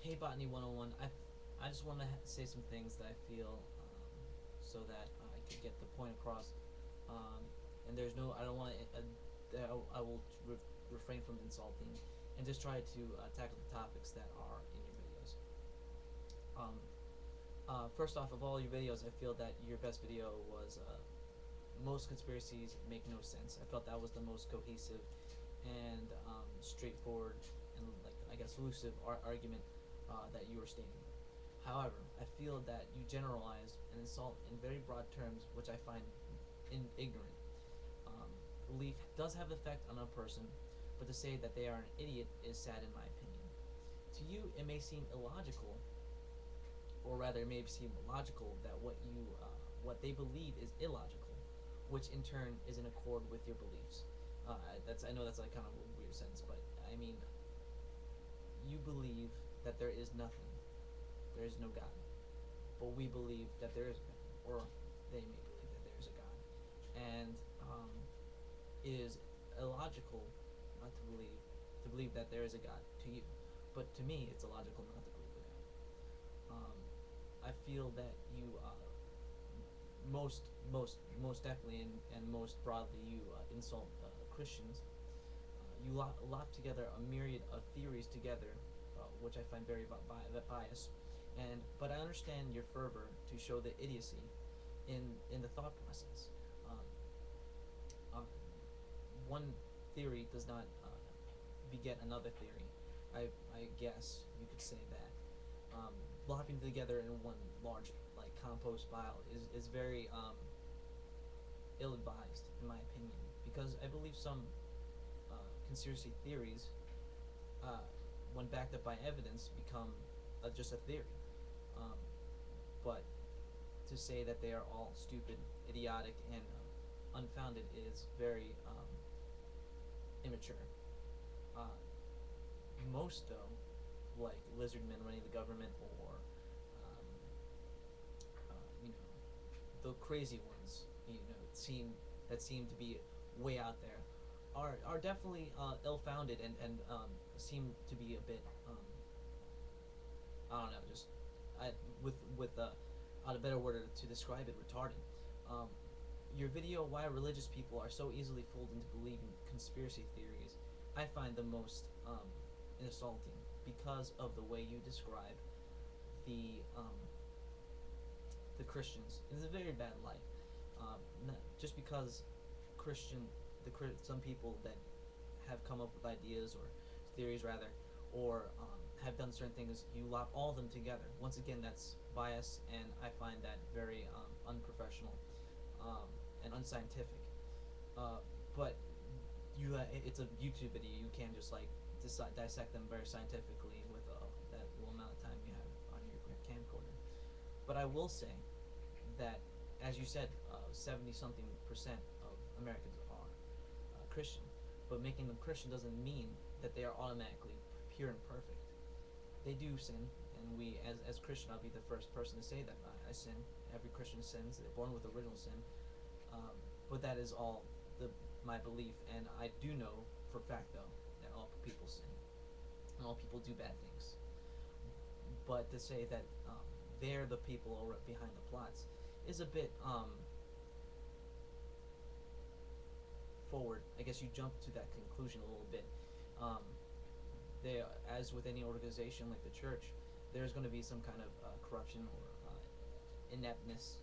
Hey Botany 101, I just want to say some things that I feel so that I could get the point across. Um, and there's no, I don't want to, I will refrain from insulting and just try to tackle the topics that are in your videos. Um, First off, of all your videos, I feel that your best video was most conspiracies make no sense. I felt that was the most cohesive and straightforward and, like, I guess, elusive argument that you were stating. However, I feel that you generalize and insult in very broad terms, which I find ignorant. Um, Belief does have effect on a person, but to say that they are an idiot is sad in my opinion. To you, it may seem illogical, or rather, it may seem logical that what they believe is illogical, which in turn is in accord with your beliefs. I know that's like kind of a weird sentence, but I mean, you believe that there is nothing, there is no God, but we believe that there is a God, or they may believe that there is a God, and it is illogical not to believe that there is a God to you, but to me, it's illogical not to believe a God. I feel that you most definitely and most broadly you insult Christians. You lock together a myriad of theories together, which I find very biased. And but I understand your fervor to show the idiocy in the thought process. Um, uh, One theory does not beget another theory. I guess you could say that. Lopping together in one large like compost pile is very ill-advised in my opinion, because I believe some conspiracy theories, uh, when backed up by evidence, become just a theory. Um, but to say that they are all stupid, idiotic, and unfounded is very immature. Uh, Most, though, like lizard men running the government, or um, you know, the crazy ones, that seem to be way out there, are definitely ill-founded and seem to be a bit I don't know, just I with out a better word to describe it, retarded. Um, your video, why religious people are so easily fooled into believing conspiracy theories, I find the most insulting, because of the way you describe the um, the Christians. It's a very bad light. Not, just because Christian, some people that have come up with ideas or theories rather, or have done certain things, you lock all of them together. Once again, that's bias, and I find that very unprofessional and unscientific. Uh, but it's a YouTube video. You can't just like dissect them very scientifically with that little amount of time you have on your camcorder. But I will say that, as you said, 70-something% of Americans are Christian. But making them Christian doesn't mean that they are automatically pure and perfect. They do sin, and we, as Christian, I'll be the first person to say that I sin. Every Christian sins. They're born with original sin. Um, but that is all my belief, and I do know for a fact, though, that all people sin, and all people do bad things. But to say that they're the people behind the plots is a bit forward. I guess you jump to that conclusion a little bit. Um, as with any organization like the church, there's going to be some kind of corruption or ineptness.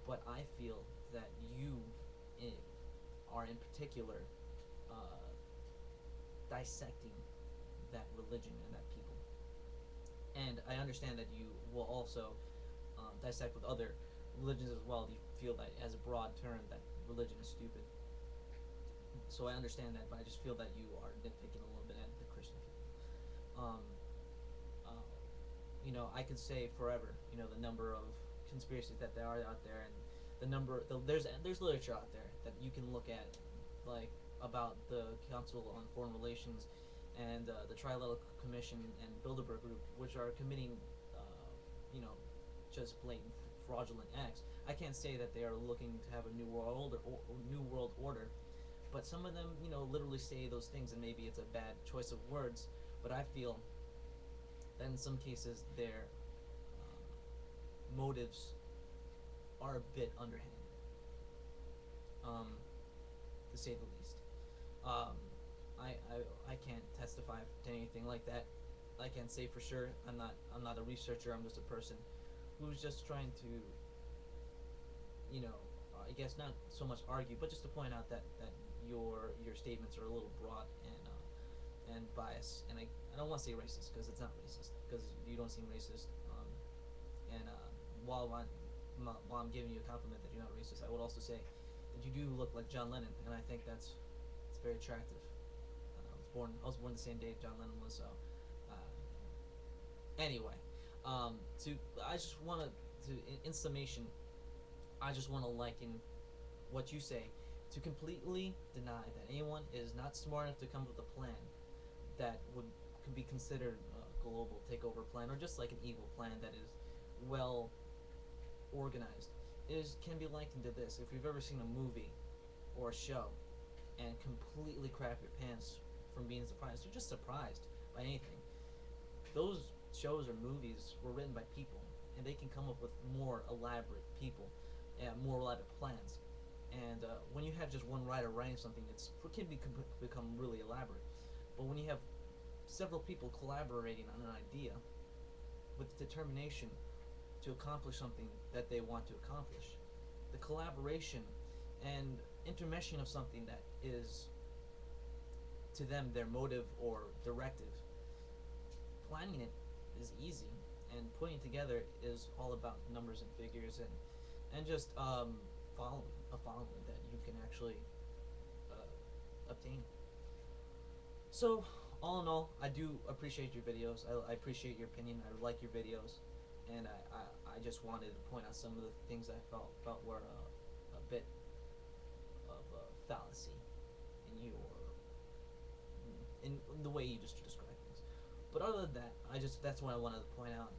But I feel that you I are in particular uh, dissecting that religion and that people. And I understand that you will also dissect with other religions as well. You feel that as a broad term that religion is stupid. So I understand that, but I just feel that you are nitpicking a little bit at the Christian people. Uh, I could say forever, the number of conspiracies that there are out there, and there's literature out there that you can look at, like about the Council on Foreign Relations and the Trilateral Commission and Bilderberg Group, which are committing, you know, just blatant fraudulent acts. I can't say that they are looking to have a new world order, but some of them, literally say those things, and maybe it's a bad choice of words, but I feel that in some cases their motives are a bit underhanded, to say the least. Um, I can't testify to anything like that. I can't say for sure. I'm not a researcher. I'm just a person who's just trying to, I guess not so much argue, but just to point out that your statements are a little broad and biased. And I don't want to say racist because it's not racist because you don't seem racist. And while while I'm giving you a compliment that you're not racist, I would also say that you do look like John Lennon, and I think it's very attractive. I was born the same day John Lennon was, so anyway, to I just want to in summation, I just want to liken what you say to completely deny that anyone is not smart enough to come up with a plan that would could be considered a global takeover plan or just like an evil plan that is well organized. Is can be likened to this. If you've ever seen a movie or a show and completely crap your pants from being surprised, you're just surprised by anything. Those shows or movies were written by people, and they can come up with more elaborate people, and more elaborate plans. And when you have just one writer writing something, it can become really elaborate. But when you have several people collaborating on an idea with determination to accomplish something that they want to accomplish, the collaboration and intermeshing of something that is to them their motive or directive, planning it is easy, and putting it together is all about numbers and figures and just following that you can actually obtain. So all in all, I do appreciate your videos. I appreciate your opinion. I like your videos, and I just wanted to point out some of the things I felt were a bit of a fallacy in you or in the way you just describe things. But other than that, that's what I wanted to point out.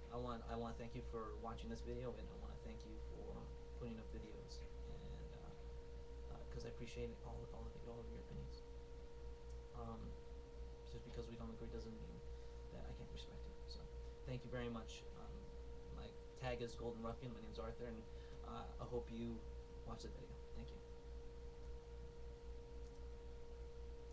I want to thank you for watching this video, and I want to thank you for putting up videos, and because I appreciate all of your opinions. Just because we don't agree doesn't mean that I can't respect it. So thank you very much. My tag is GoldenRuffian. My name's Arthur, and I hope you watch the video.